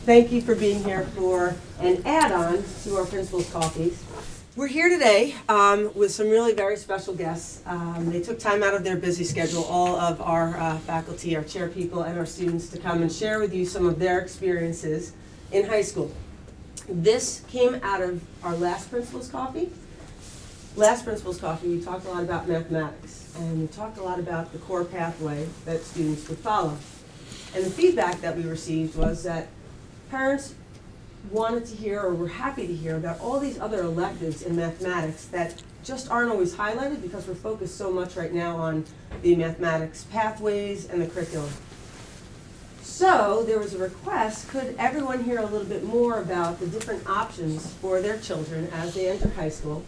Thank you for being here for an add-on to our principal's coffees. We're here today with some really very special guests. They took time out of their busy schedule, all of our faculty, our chair people, and our students to come and share with you some of their experiences in high school. This came out of our last principal's coffee. Last principal's coffee, we talked a lot about mathematics, and we talked a lot about the core pathway that students would follow. And the feedback that we received was that parents wanted to hear, or were happy to hear, about all these other electives in mathematics that just aren't always highlighted because we're focused so much right now on the mathematics pathways and the curriculum. So there was a request, could everyone hear a little bit more about the different options for their children as they enter high school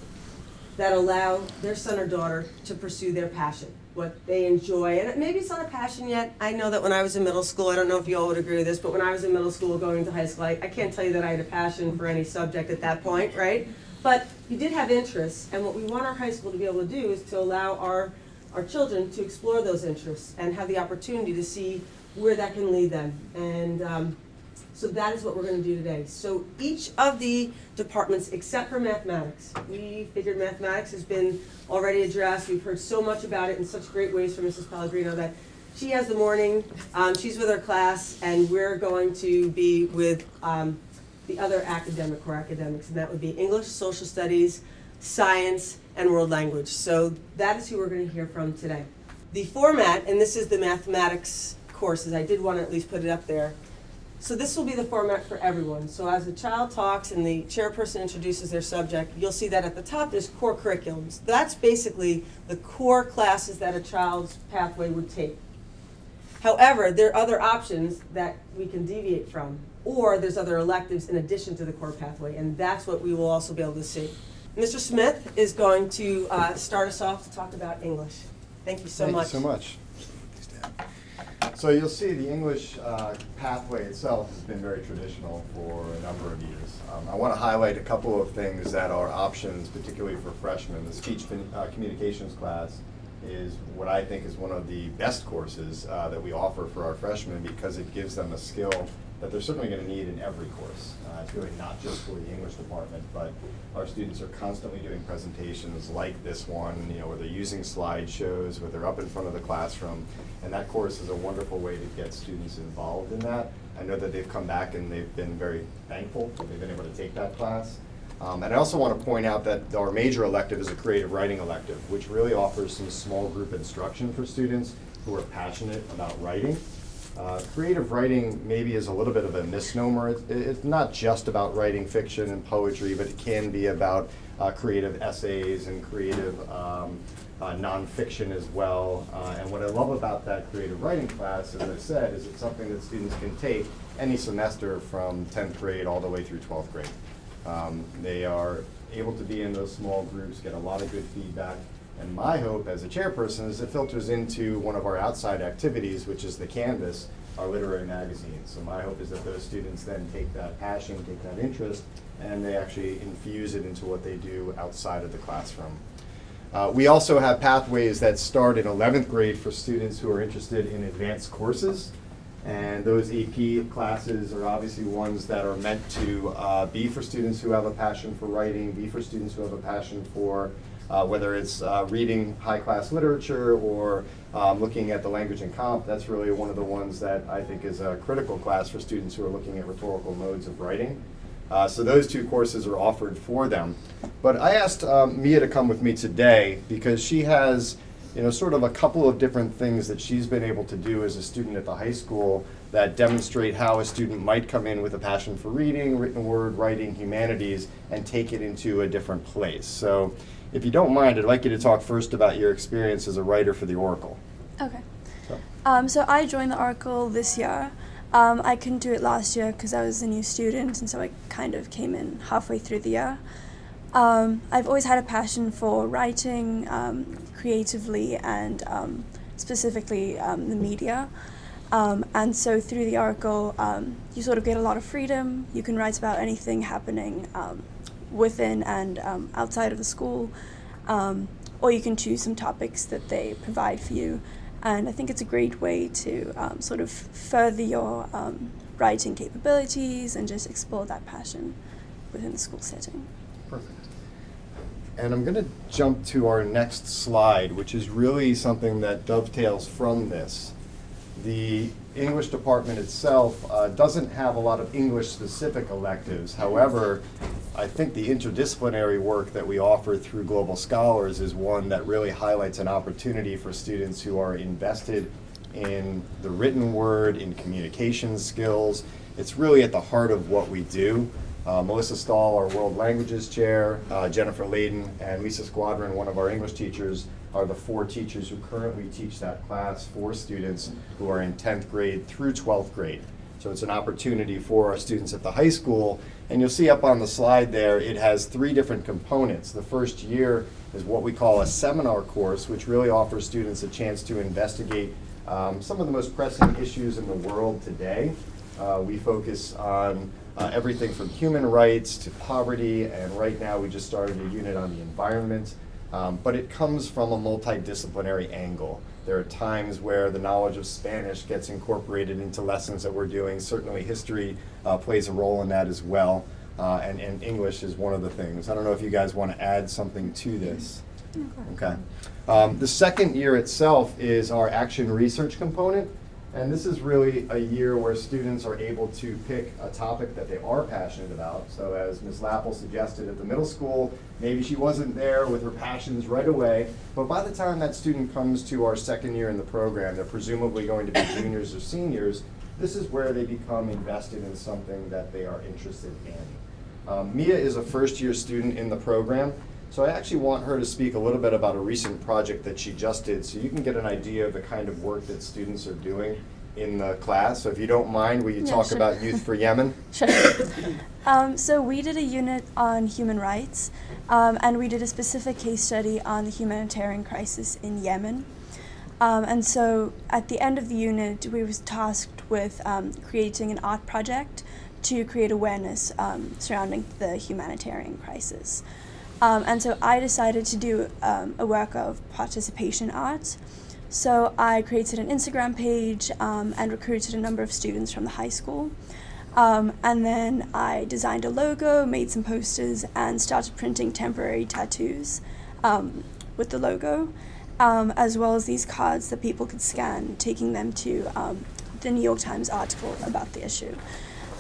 that allow their son or daughter to pursue their passion, what they enjoy. And maybe it's not a passion yet. I know that when I was in middle school, I don't know if you all would agree with this, but when I was in middle school going to high school, I can't tell you that I had a passion for any subject at that point, right? But you did have interests, and what we want our high school to be able to do is to allow our children to explore those interests and have the opportunity to see where that can lead them. And so that is what we're going to do today. So each of the departments, except for mathematics, we figured mathematics has been already addressed. We've heard so much about it in such great ways from Mrs. Pellegrino that she has the morning, she's with her class, and we're going to be with the other core academics, and that would be English, social studies, science, and world language. So that is who we're going to hear from today. The format, and this is the mathematics courses, I did want to at least put it up there. So this will be the format for everyone. So as the child talks and the chairperson introduces their subject, you'll see that at the top there's core curriculums. That's basically the core classes that a child's pathway would take. However, there are other options that we can deviate from, or there's other electives in addition to the core pathway, and that's what we will also be able to see. Mr. Smith is going to start us off to talk about English. Thank you so much. Thank you so much. So you'll see the English pathway itself has been very traditional for a number of years. I want to highlight a couple of things that are options, particularly for freshmen. The speech communications class is what I think is one of the best courses that we offer for our freshmen because it gives them a skill that they're certainly going to need in every course. It's really not just for the English department, but our students are constantly doing presentations like this one, where they're using slideshows, where they're up in front of the classroom, and that course is a wonderful way to get students involved in that. I know that they've come back and they've been very thankful that they've been able to take that class. And I also want to point out that our major elective is a creative writing elective, which really offers some small group instruction for students who are passionate about writing. Creative writing maybe is a little bit of a misnomer. It's not just about writing fiction and poetry, but it can be about creative essays and creative nonfiction as well. And what I love about that creative writing class, as I said, is it's something that students can take any semester from 10th grade all the way through 12th grade. They are able to be in those small groups, get a lot of good feedback. And my hope as a chairperson is it filters into one of our outside activities, which is the Canvas, our literary magazine. So my hope is that those students then take that passion, take that interest, and they actually infuse it into what they do outside of the classroom. We also have pathways that start in 11th grade for students who are interested in advanced courses. And those AP classes are obviously ones that are meant to be for students who have a passion for writing, be for students who have a passion for whether it's reading high-class literature or looking at the language and comp. That's really one of the ones that I think is a critical class for students who are looking at rhetorical modes of writing. So those two courses are offered for them. But I asked Mia to come with me today because she has sort of a couple of different things that she's been able to do as a student at the high school that demonstrate how a student might come in with a passion for reading, written word, writing, humanities, and take it into a different place. So if you don't mind, I'd like you to talk first about your experience as a writer for the Oracle. Okay. So I joined the Oracle this year. I couldn't do it last year because I was a new student, and so I kind of came in halfway through the year. I've always had a passion for writing creatively and specifically the media. And so through the Oracle, you sort of get a lot of freedom. You can write about anything happening within and outside of the school, or you can choose some topics that they provide for you. And I think it's a great way to sort of further your writing capabilities and just explore that passion within the school setting. Perfect. And I'm going to jump to our next slide, which is really something that dovetails from this. The English department itself doesn't have a lot of English-specific electives. However, I think the interdisciplinary work that we offer through Global Scholars is one that really highlights an opportunity for students who are invested in the written word, in communication skills. It's really at the heart of what we do. Melissa Stahl, our World Languages Chair, Jennifer Laden, and Lisa Squadron, one of our English teachers, are the 4 teachers who currently teach that class for students who are in 10th grade through 12th grade. So it's an opportunity for our students at the high school. And you'll see up on the slide there, it has 3 different components. The first year is what we call a seminar course, which really offers students a chance to investigate some of the most pressing issues in the world today. We focus on everything from human rights to poverty, and right now we just started a unit on the environment. But it comes from a multidisciplinary angle. There are times where the knowledge of Spanish gets incorporated into lessons that we're doing. Certainly history plays a role in that as well. And English is one of the things. I don't know if you guys want to add something to this. Okay. The second year itself is our action research component. And this is really a year where students are able to pick a topic that they are passionate about. So as Ms. Lapple suggested at the middle school, maybe she wasn't there with her passions right away, but by the time that student comes to our second year in the program, they're presumably going to be juniors or seniors. This is where they become invested in something that they are interested in. Mia is a first-year student in the program, so I actually want her to speak a little bit about a recent project that she just did, so you can get an idea of the kind of work that students are doing in the class. So if you don't mind, will you talk about Youth for Yemen? Sure. So we did a unit on human rights, and we did a specific case study on the humanitarian crisis in Yemen. And so at the end of the unit, we were tasked with creating an art project to create awareness surrounding the humanitarian crisis. And so I decided to do a work of participation art. So I created an Instagram page and recruited a number of students from the high school. And then I designed a logo, made some posters, and started printing temporary tattoos with the logo, as well as these cards that people could scan, taking them to the New York Times article about the issue.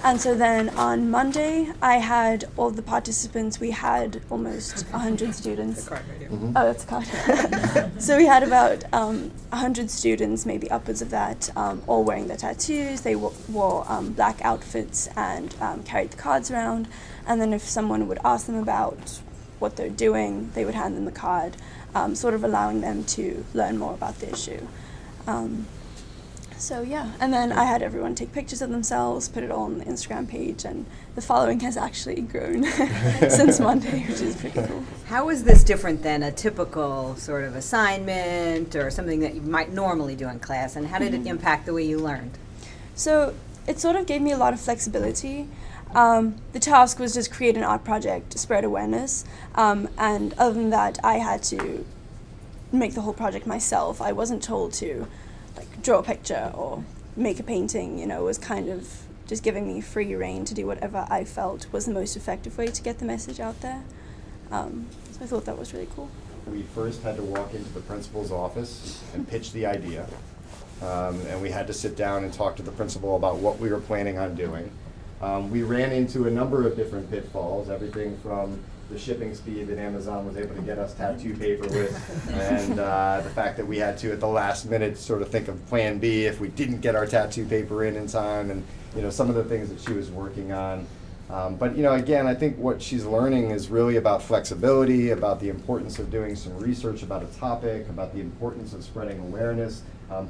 And so then on Monday, I had all the participants. We had almost 100 students. The card right here. Mm-hmm. Oh, that's a card. So we had about 100 students, maybe upwards of that, all wearing their tattoos. They wore black outfits and carried the cards around. And then if someone would ask them about what they're doing, they would hand them the card, sort of allowing them to learn more about the issue. So yeah, and then I had everyone take pictures of themselves, put it all on the Instagram page, and the following has actually grown since Monday, which is pretty cool. How is this different than a typical sort of assignment or something that you might normally do in class, and how did it impact the way you learned? So it sort of gave me a lot of flexibility. The task was just create an art project to spread awareness, and other than that, I had to make the whole project myself. I wasn't told to draw a picture or make a painting. It was kind of just giving me free reign to do whatever I felt was the most effective way to get the message out there. So I thought that was really cool. We first had to walk into the principal's office and pitch the idea. And we had to sit down and talk to the principal about what we were planning on doing. We ran into a number of different pitfalls, everything from the shipping speed that Amazon was able to get us tattoo paper with, and the fact that we had to, at the last minute, sort of think of plan B if we didn't get our tattoo paper in time, and some of the things that she was working on. But again, I think what she's learning is really about flexibility, about the importance of doing some research about a topic, about the importance of spreading awareness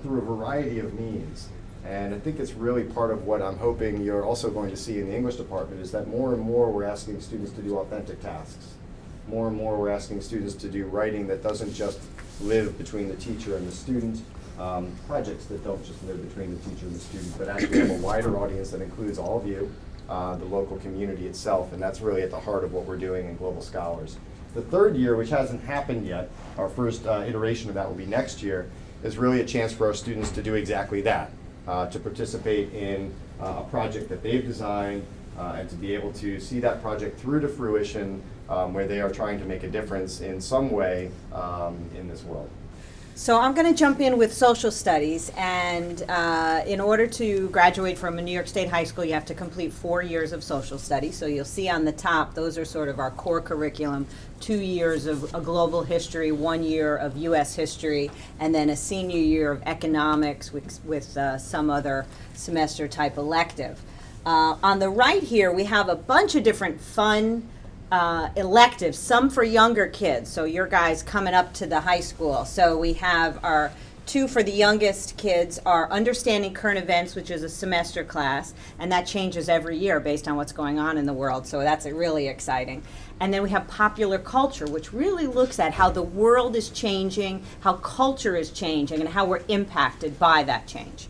through a variety of means. And I think it's really part of what I'm hoping you're also going to see in the English department is that more and more we're asking students to do authentic tasks. More and more we're asking students to do writing that doesn't just live between the teacher and the student, projects that don't just live between the teacher and the student, but actually have a wider audience that includes all of you, the local community itself, and that's really at the heart of what we're doing in Global Scholars. The third year, which hasn't happened yet, our first iteration of that will be next year, is really a chance for our students to do exactly that. to participate in a project that they've designed and to be able to see that project through to fruition where they are trying to make a difference in some way in this world. So I'm going to jump in with social studies, and in order to graduate from a New York State high school, you have to complete 4 years of social studies. So you'll see on the top, those are sort of our core curriculum, 2 years of a global history, 1 year of U.S. history, and then a senior year of economics with some other semester type elective. On the right here, we have a bunch of different fun electives, some for younger kids, so your guys coming up to the high school. So we have our 2 for the youngest kids are Understanding Current Events, which is a semester class, and that changes every year based on what's going on in the world, so that's really exciting. And then we have Popular Culture, which really looks at how the world is changing, how culture is changing, and how we're impacted by that change.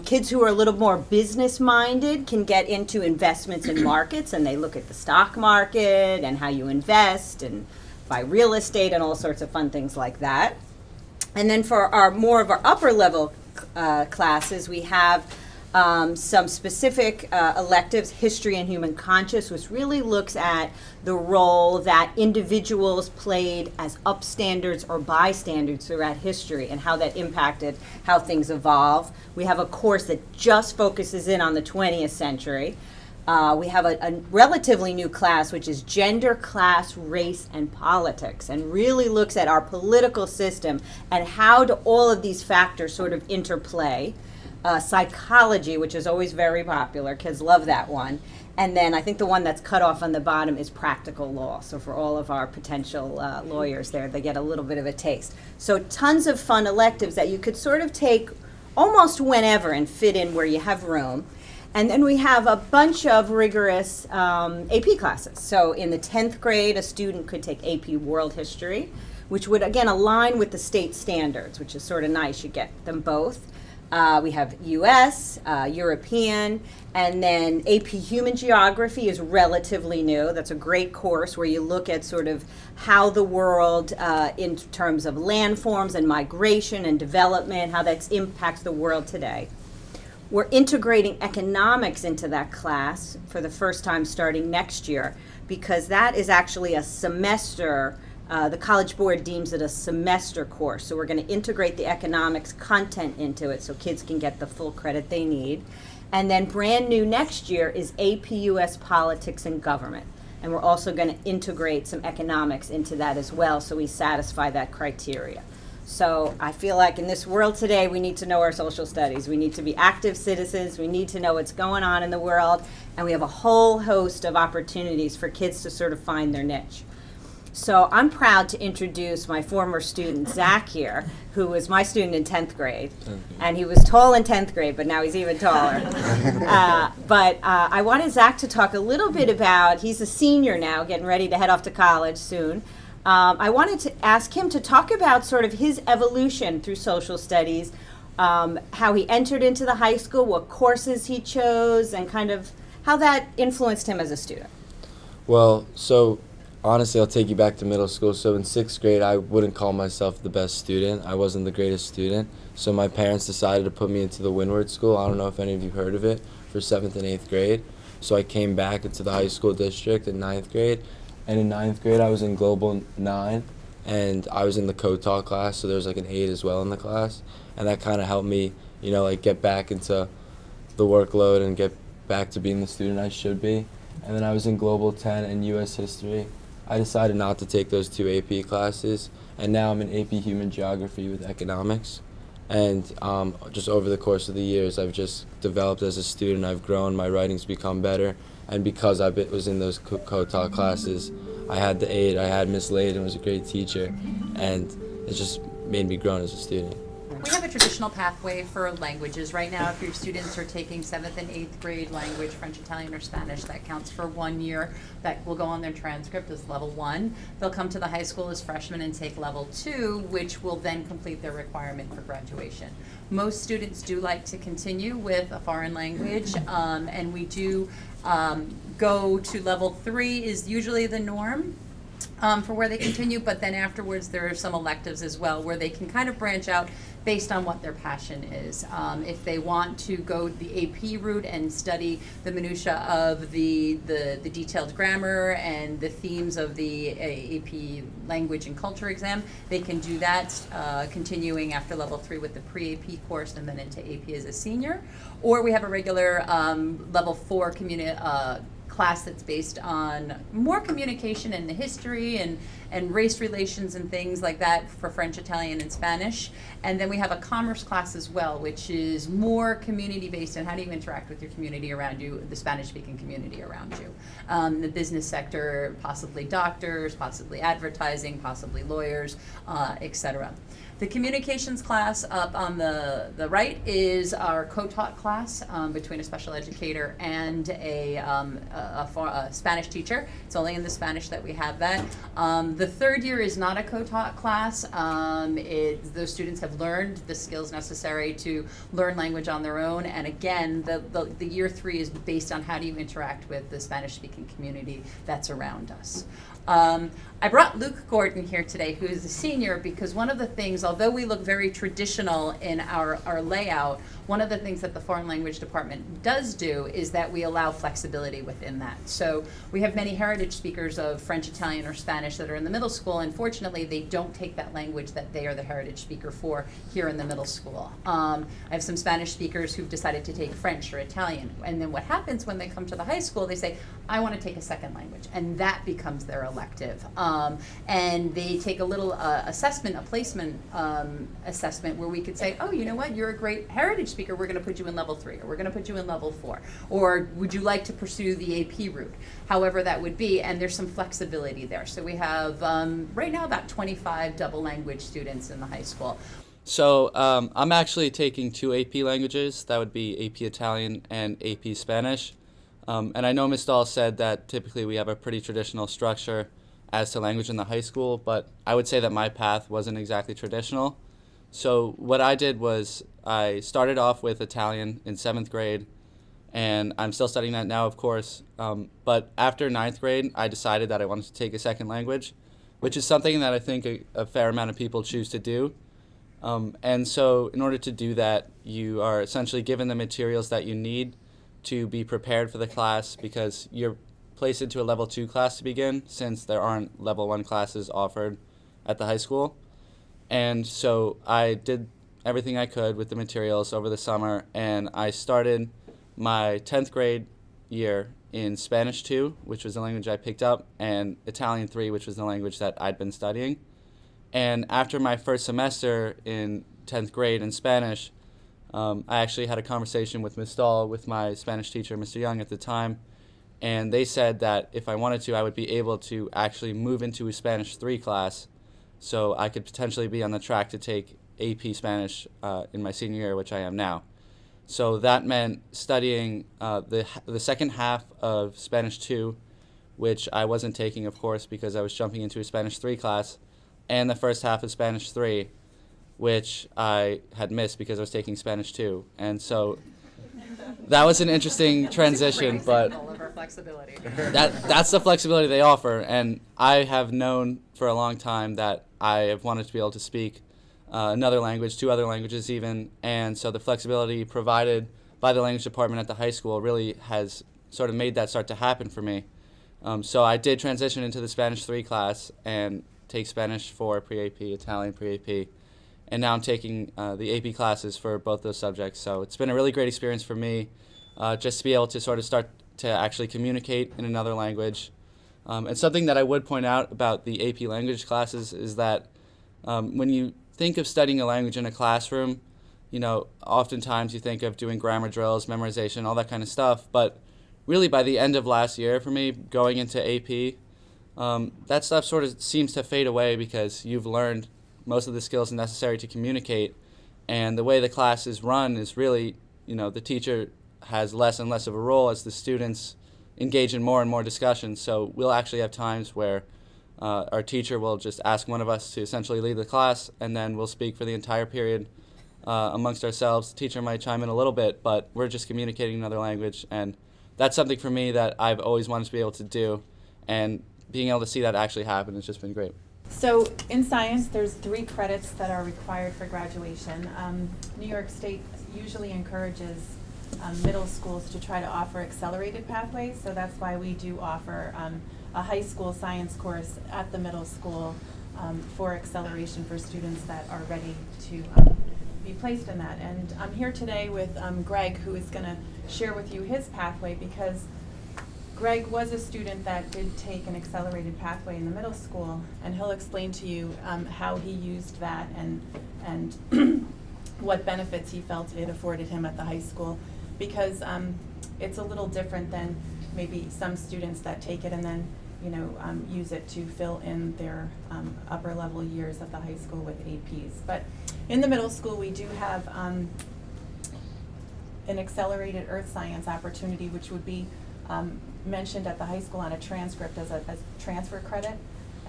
Kids who are a little more business-minded can get into investments in markets, and they look at the stock market and how you invest and buy real estate and all sorts of fun things like that. And then for our more of our upper level classes, we have some specific electives, History and Human Conscience, which really looks at the role that individuals played as upstanders or bystanders throughout history and how that impacted how things evolve. We have a course that just focuses in on the 20th century. We have a relatively new class, which is Gender, Class, Race, and Politics, and really looks at our political system and how do all of these factors sort of interplay. Psychology, which is always very popular. Kids love that one. And then I think the one that's cut off on the bottom is practical law. So for all of our potential lawyers there, they get a little bit of a taste. So tons of fun electives that you could sort of take almost whenever and fit in where you have room. And then we have a bunch of rigorous AP classes. So in the 10th grade, a student could take AP World History, which would, again, align with the state standards, which is sort of nice. You get them both. We have U.S., European, and then AP Human Geography is relatively new. That's a great course where you look at sort of how the world, in terms of landforms and migration and development, how that impacts the world today. We're integrating economics into that class for the first time starting next year, because that is actually a semester. The College Board deems it a semester course, so we're going to integrate the economics content into it so kids can get the full credit they need. And then brand new next year is AP US Politics and Government, and we're also going to integrate some economics into that as well, so we satisfy that criteria. So I feel like in this world today, we need to know our social studies. We need to be active citizens. We need to know what's going on in the world, and we have a whole host of opportunities for kids to sort of find their niche. So I'm proud to introduce my former student, Zach here, who was my student in 10th grade. And he was tall in 10th grade, but now he's even taller. But I wanted Zach to talk a little bit about, he's a senior now, getting ready to head off to college soon. I wanted to ask him to talk about sort of his evolution through social studies, how he entered into the high school, what courses he chose, and kind of how that influenced him as a student. Well, so honestly, I'll take you back to middle school. So in 6th grade, I wouldn't call myself the best student. I wasn't the greatest student. So my parents decided to put me into the Windward School. I don't know if any of you heard of it, for 7th and 8th grade. So I came back into the high school district in 9th grade. And in 9th grade, I was in Global 9, and I was in the co-taught class, so there was like an 8 as well in the class. And that kind of helped me, you know, like get back into the workload and get back to being the student I should be. And then I was in Global 10 and U.S. History. I decided not to take those 2 AP classes, and now I'm in AP Human Geography with economics. And just over the course of the years, I've just developed as a student. I've grown, my writing's become better, and because I was in those co-taught classes, I had the aid. I had Miss Laden, was a great teacher, and it just made me grow as a student. We have a traditional pathway for languages. Right now, if your students are taking 7th and 8th grade language, French, Italian, or Spanish, that counts for 1 year. That will go on their transcript as level 1. They'll come to the high school as freshmen and take level 2, which will then complete their requirement for graduation. Most students do like to continue with a foreign language, and we do go to level 3 is usually the norm. For where they continue, but then afterwards there are some electives as well where they can kind of branch out based on what their passion is. If they want to go the AP route and study the minutia of the detailed grammar and the themes of the AP language and culture exam, they can do that, continuing after level 3 with the pre-AP course and then into AP as a senior. Or we have a regular level 4 class that's based on more communication and the history and race relations and things like that for French, Italian, and Spanish. And then we have a commerce class as well, which is more community-based and how do you interact with your community around you, the Spanish-speaking community around you. The business sector, possibly doctors, possibly advertising, possibly lawyers, etc. The communications class up on the right is our co-taught class between a special educator and a Spanish teacher. It's only in the Spanish that we have that. The third year is not a co-taught class. Those students have learned the skills necessary to learn language on their own. And again, the year 3 is based on how do you interact with the Spanish-speaking community that's around us. I brought Luke Gordon here today, who is a senior, because one of the things, although we look very traditional in our layout, one of the things that the foreign language department does do is that we allow flexibility within that. So we have many heritage speakers of French, Italian, or Spanish that are in the middle school, and fortunately they don't take that language that they are the heritage speaker for here in the middle school. I have some Spanish speakers who've decided to take French or Italian, and then what happens when they come to the high school, they say, I want to take a second language, and that becomes their elective. And they take a little assessment, a placement assessment, where we could say, oh, you know what, you're a great heritage speaker, we're going to put you in level 3, or we're going to put you in level 4, or would you like to pursue the AP route, however that would be, and there's some flexibility there. So we have right now about 25 double language students in the high school. So I'm actually taking 2 AP languages. That would be AP Italian and AP Spanish. And I know Ms. Stahl said that typically we have a pretty traditional structure as to language in the high school, but I would say that my path wasn't exactly traditional. So what I did was I started off with Italian in 7th grade, and I'm still studying that now, of course. But after 9th grade, I decided that I wanted to take a second language, which is something that I think a fair amount of people choose to do. And so in order to do that, you are essentially given the materials that you need to be prepared for the class, because you're placed into a level 2 class to begin, since there aren't level 1 classes offered at the high school. And so I did everything I could with the materials over the summer, and I started my 10th grade year in Spanish 2, which was the language I picked up, and Italian 3, which was the language that I'd been studying. And after my first semester in 10th grade in Spanish, I actually had a conversation with Ms. Stahl, with my Spanish teacher, Mr. Young, at the time, and they said that if I wanted to, I would be able to actually move into a Spanish 3 class, so I could potentially be on the track to take AP Spanish in my senior year, which I am now. So that meant studying the second half of Spanish 2, which I wasn't taking, of course, because I was jumping into a Spanish 3 class, and the first half of Spanish 3, which I had missed because I was taking Spanish 2. And so that was an interesting transition, but that's the flexibility they offer. And I have known for a long time that I have wanted to be able to speak another language, 2 other languages even, and so the flexibility provided by the language department at the high school really has sort of made that start to happen for me. So I did transition into the Spanish 3 class and take Spanish 4 pre-AP, Italian pre-AP, and now I'm taking the AP classes for both those subjects. So it's been a really great experience for me just to be able to sort of start to actually communicate in another language. And something that I would point out about the AP language classes is that when you think of studying a language in a classroom, you know, oftentimes you think of doing grammar drills, memorization, all that kind of stuff, but really by the end of last year for me, going into AP, that stuff sort of seems to fade away because you've learned most of the skills necessary to communicate, and the way the class is run is really, you know, the teacher has less and less of a role as the students engage in more and more discussions. So we'll actually have times where our teacher will just ask one of us to essentially lead the class, and then we'll speak for the entire period amongst ourselves. The teacher might chime in a little bit, but we're just communicating another language, and that's something for me that I've always wanted to be able to do, and being able to see that actually happen has just been great. So in science, there's 3 credits that are required for graduation. New York State usually encourages middle schools to try to offer accelerated pathways, so that's why we do offer a high school science course at the middle school for acceleration for students that are ready to be placed in that. And I'm here today with Greg, who is going to share with you his pathway, because Greg was a student that did take an accelerated pathway in the middle school, and he'll explain to you how he used that and what benefits he felt it afforded him at the high school, because it's a little different than maybe some students that take it and then use it to fill in their upper level years at the high school with APs. But in the middle school, we do have an accelerated earth science opportunity, which would be mentioned at the high school on a transcript as transfer credit.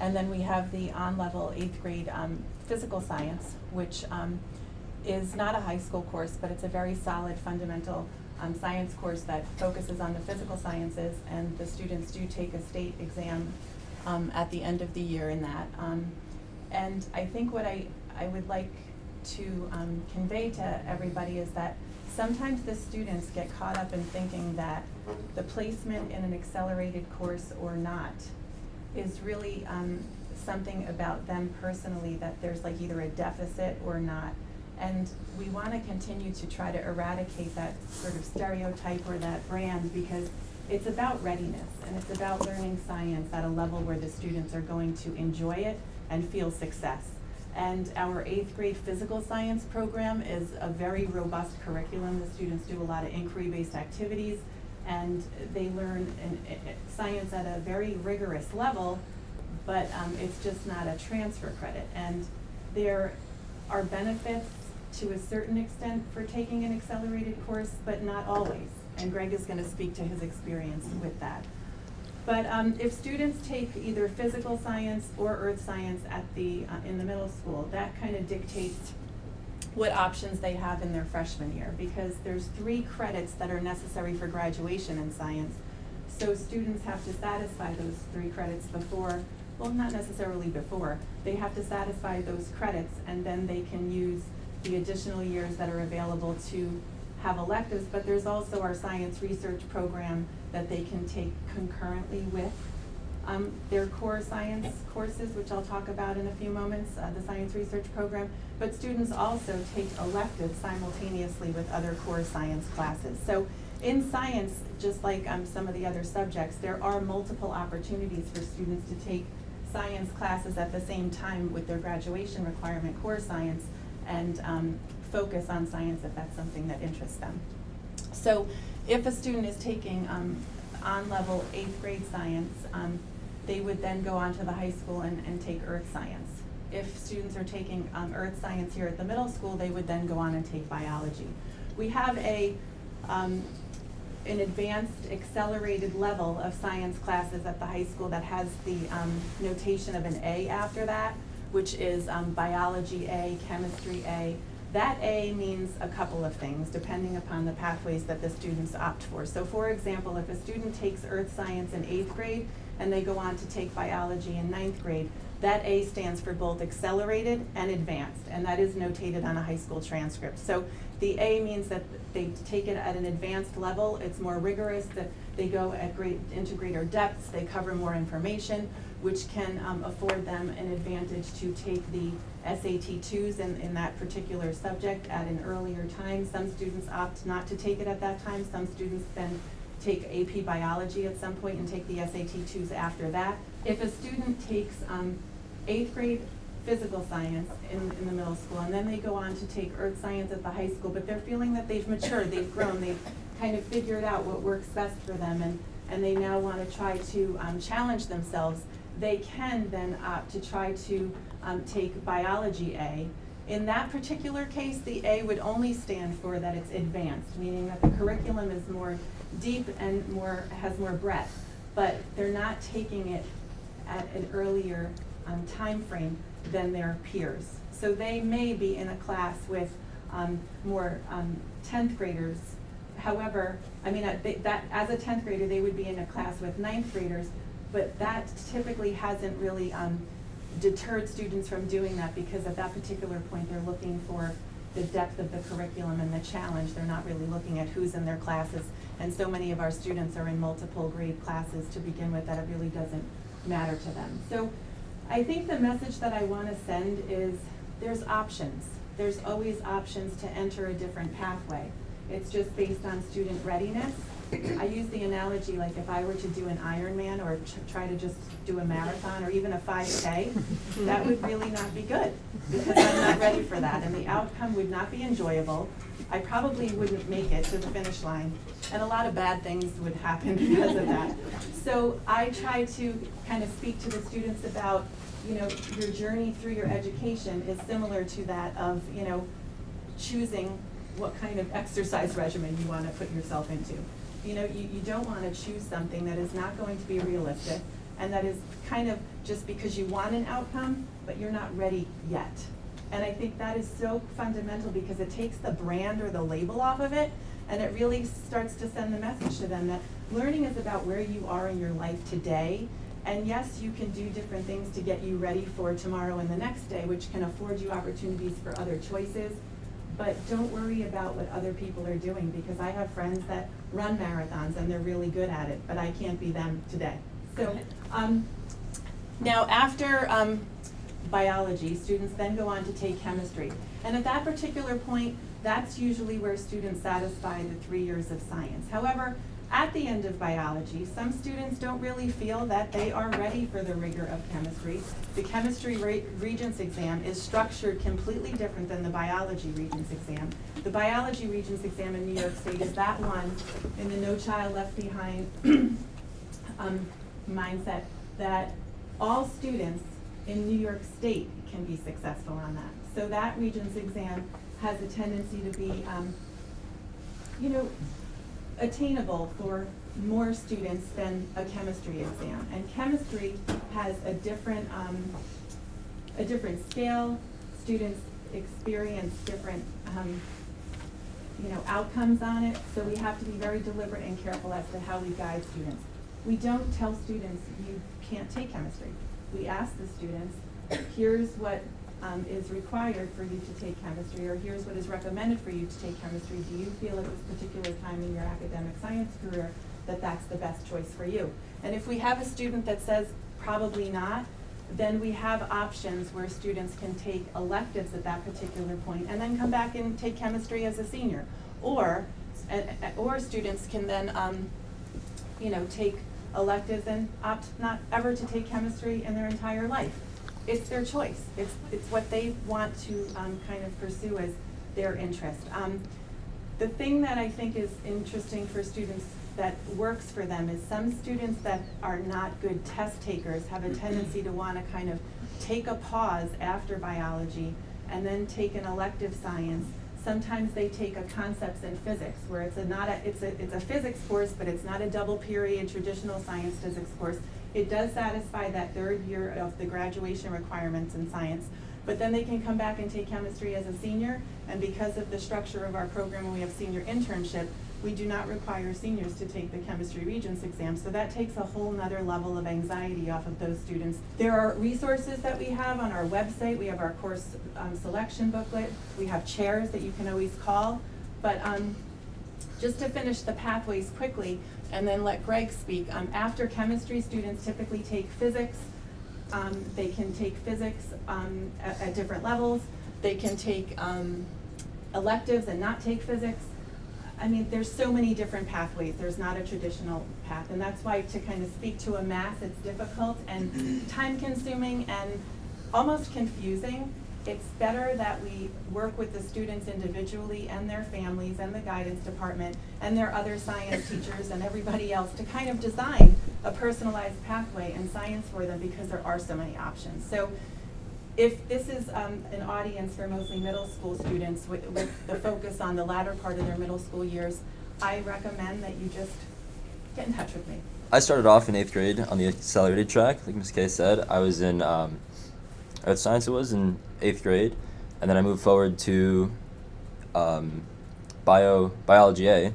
And then we have the on-level 8th grade physical science, which is not a high school course, but it's a very solid fundamental science course that focuses on the physical sciences, and the students do take a state exam at the end of the year in that. And I think what I would like to convey to everybody is that sometimes the students get caught up in thinking that the placement in an accelerated course or not is really something about them personally, that there's like either a deficit or not. And we want to continue to try to eradicate that sort of stereotype or that brand, because it's about readiness and it's about learning science at a level where the students are going to enjoy it and feel success. And our 8th grade physical science program is a very robust curriculum. The students do a lot of inquiry-based activities, and they learn science at a very rigorous level, but it's just not a transfer credit. And there are benefits to a certain extent for taking an accelerated course, but not always. And Greg is going to speak to his experience with that. But if students take either physical science or earth science at in the middle school, that kind of dictates what options they have in their freshman year, because there's 3 credits that are necessary for graduation in science. So students have to satisfy those 3 credits before, well, not necessarily before, they have to satisfy those credits, and then they can use the additional years that are available to have electives. But there's also our science research program that they can take concurrently with their core science courses, which I'll talk about in a few moments, the science research program. But students also take electives simultaneously with other core science classes. So in science, just like some of the other subjects, there are multiple opportunities for students to take science classes at the same time with their graduation requirement core science, and focus on science if that's something that interests them. So if a student is taking on-level 8th grade science, they would then go on to the high school and take earth science. If students are taking earth science here at the middle school, they would then go on and take biology. We have an advanced accelerated level of science classes at the high school that has the notation of an A after that, which is biology A, chemistry A. That A means a couple of things depending upon the pathways that the students opt for. So for example, if a student takes earth science in 8th grade and they go on to take biology in 9th grade, that A stands for both accelerated and advanced, and that is notated on a high school transcript. So the A means that they take it at an advanced level, it's more rigorous, that they go into greater depths, they cover more information, which can afford them an advantage to take the SAT 2s in that particular subject at an earlier time. Some students opt not to take it at that time. Some students then take AP biology at some point and take the SAT 2s after that. If a student takes 8th grade physical science in the middle school, and then they go on to take earth science at the high school, but they're feeling that they've matured, they've grown, they've kind of figured out what works best for them, and they now want to try to challenge themselves, they can then opt to try to take biology A. In that particular case, the A would only stand for that it's advanced, meaning that the curriculum is more deep and has more breadth, but they're not taking it at an earlier time frame than their peers. So they may be in a class with more 10th graders. However, I mean, that as a 10th grader, they would be in a class with 9th graders, but that typically hasn't really deterred students from doing that, because at that particular point they're looking for the depth of the curriculum and the challenge. They're not really looking at who's in their classes. And so many of our students are in multiple grade classes to begin with that it really doesn't matter to them. So I think the message that I want to send is there's options. There's always options to enter a different pathway. It's just based on student readiness. I use the analogy, like if I were to do an Ironman or try to just do a marathon or even a 5K, that would really not be good, because I'm not ready for that, and the outcome would not be enjoyable. I probably wouldn't make it to the finish line, and a lot of bad things would happen because of that. So I try to kind of speak to the students about, you know, your journey through your education is similar to that of, you know, choosing what kind of exercise regimen you want to put yourself into. You know, you don't want to choose something that is not going to be realistic and that is kind of just because you want an outcome, but you're not ready yet. And I think that is so fundamental, because it takes the brand or the label off of it, and it really starts to send the message to them that learning is about where you are in your life today. And yes, you can do different things to get you ready for tomorrow and the next day, which can afford you opportunities for other choices. But don't worry about what other people are doing, because I have friends that run marathons and they're really good at it, but I can't be them today. So now after biology, students then go on to take chemistry. And at that particular point, that's usually where students satisfy the 3 years of science. However, at the end of biology, some students don't really feel that they are ready for the rigor of chemistry. The chemistry Regents exam is structured completely different than the biology Regents exam. The biology Regents exam in New York State is that one in the No Child Left Behind mindset that all students in New York State can be successful on that. So that Regents exam has a tendency to be, you know, attainable for more students than a chemistry exam. And chemistry has a different scale. Students experience different you know, outcomes on it. So we have to be very deliberate and careful as to how we guide students. We don't tell students you can't take chemistry. We ask the students, here's what is required for you to take chemistry, or here's what is recommended for you to take chemistry. Do you feel at this particular time in your academic science career that that's the best choice for you? And if we have a student that says probably not, then we have options where students can take electives at that particular point and then come back and take chemistry as a senior. Or students can then you know, take electives and opt not ever to take chemistry in their entire life. It's their choice. It's what they want to kind of pursue as their interest. The thing that I think is interesting for students that works for them is some students that are not good test takers have a tendency to want to kind of take a pause after biology and then take an elective science. Sometimes they take a concepts in physics, where it's a physics course, but it's not a double period traditional science physics course. It does satisfy that third year of the graduation requirements in science, but then they can come back and take chemistry as a senior, and because of the structure of our program, when we have senior internship, we do not require seniors to take the chemistry Regents exam, so that takes a whole nother level of anxiety off of those students. There are resources that we have on our website. We have our course selection booklet. We have chairs that you can always call, but just to finish the pathways quickly, and then let Greg speak. After chemistry, students typically take physics. They can take physics at different levels. They can take electives and not take physics. I mean, there's so many different pathways. There's not a traditional path, and that's why to kind of speak to a mass, it's difficult and time-consuming and almost confusing. It's better that we work with the students individually and their families and the guidance department and their other science teachers and everybody else to kind of design a personalized pathway in science for them, because there are so many options. So if this is an audience for mostly middle school students with the focus on the latter part of their middle school years, I recommend that you just get in touch with me. I started off in 8th grade on the accelerated track, like Ms. Kay said. I was in earth science, it was in 8th grade, and then I moved forward to biology A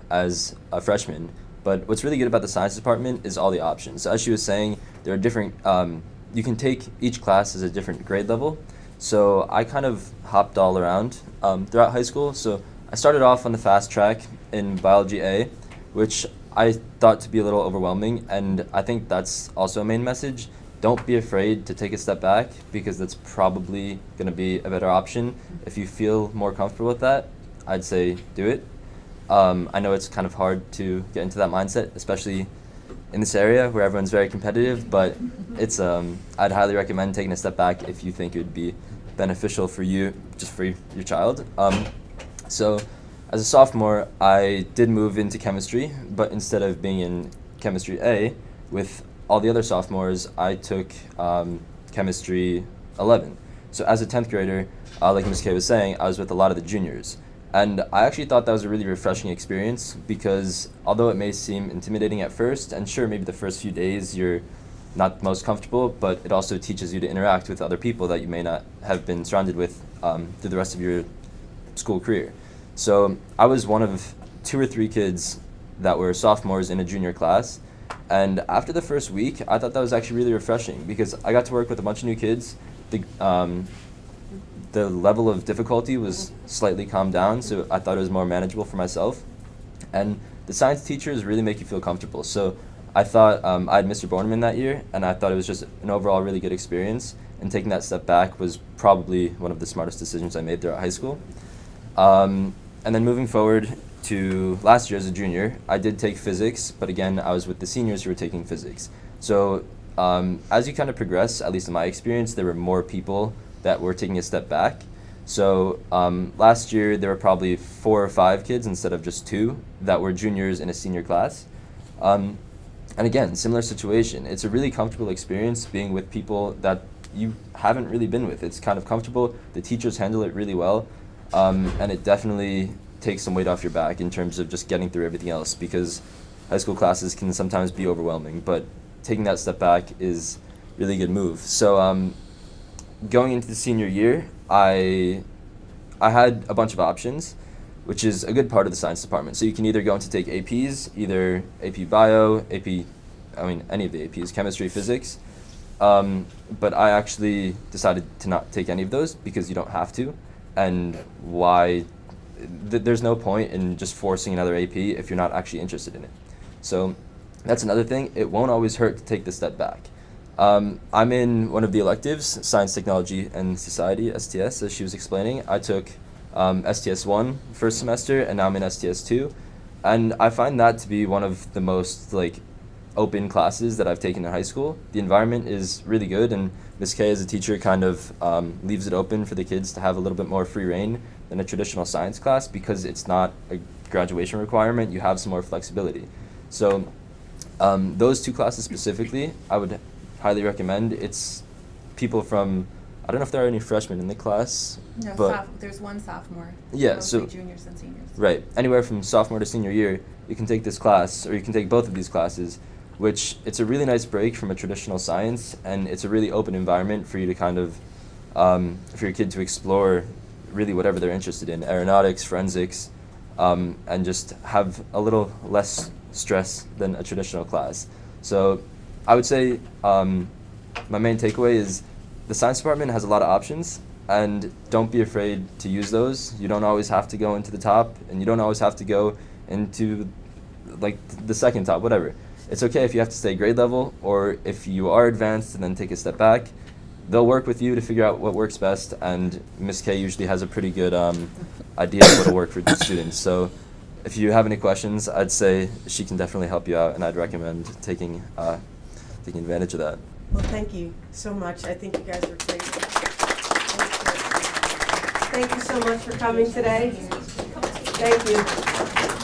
as a freshman. But what's really good about the science department is all the options. So as she was saying, there are different you can take each class as a different grade level. So I kind of hopped all around throughout high school. So I started off on the fast track in biology A, which I thought to be a little overwhelming, and I think that's also a main message. Don't be afraid to take a step back, because that's probably going to be a better option. If you feel more comfortable with that, I'd say do it. I know it's kind of hard to get into that mindset, especially in this area where everyone's very competitive, but it's I'd highly recommend taking a step back if you think it would be beneficial for you, just for your child. So as a sophomore, I did move into chemistry, but instead of being in chemistry A with all the other sophomores, I took chemistry 11. So as a 10th grader, like Ms. K was saying, I was with a lot of the juniors. And I actually thought that was a really refreshing experience, because although it may seem intimidating at first, and sure, maybe the first few days you're not most comfortable, but it also teaches you to interact with other people that you may not have been surrounded with through the rest of your school career. So I was one of 2 or 3 kids that were sophomores in a junior class, and after the first week, I thought that was actually really refreshing, because I got to work with a bunch of new kids. The level of difficulty was slightly calmed down, so I thought it was more manageable for myself. And the science teachers really make you feel comfortable. So I thought I had Mr. Borneman that year, and I thought it was just an overall really good experience. And taking that step back was probably one of the smartest decisions I made throughout high school. And then moving forward to last year as a junior, I did take physics, but again, I was with the seniors who were taking physics. So as you kind of progress, at least in my experience, there were more people that were taking a step back. So last year, there were probably 4 or 5 kids instead of just 2 that were juniors in a senior class. And again, similar situation. It's a really comfortable experience being with people that you haven't really been with. It's kind of comfortable. The teachers handle it really well. And it definitely takes some weight off your back in terms of just getting through everything else, because high school classes can sometimes be overwhelming, but taking that step back is a really good move. So going into the senior year, I had a bunch of options, which is a good part of the science department. So you can either go in to take APs, either AP Bio, any of the APs, chemistry, physics. But I actually decided to not take any of those, because you don't have to. And why? There's no point in just forcing another AP if you're not actually interested in it. So that's another thing. It won't always hurt to take the step back. I'm in one of the electives, Science, Technology, and Society, STS, as she was explaining. I took STS1 first semester, and now I'm in STS2. And I find that to be one of the most open classes that I've taken in high school. The environment is really good, and Ms. K as a teacher kind of leaves it open for the kids to have a little bit more free reign than a traditional science class, because it's not a graduation requirement. You have some more flexibility. So those 2 classes specifically, I would highly recommend. It's people from, I don't know if there are any freshmen in the class. No, but there's 1 sophomore. Yeah, mostly so juniors and seniors. Right, anywhere from sophomore to senior year, you can take this class, or you can take both of these classes, which it's a really nice break from a traditional science, and it's a really open environment for you to kind of, for your kid to explore really whatever they're interested in, aeronautics, forensics, and just have a little less stress than a traditional class. So I would say my main takeaway is the science department has a lot of options, and don't be afraid to use those. You don't always have to go into the top, and you don't always have to go into the second top, whatever. It's okay if you have to stay grade level, or if you are advanced and then take a step back. They'll work with you to figure out what works best, and Ms. K usually has a pretty good idea of what will work for the students. So if you have any questions, I'd say she can definitely help you out, and I'd recommend taking advantage of that. Well, thank you so much. I think you guys are great. Thank you so much for coming today. Thank you.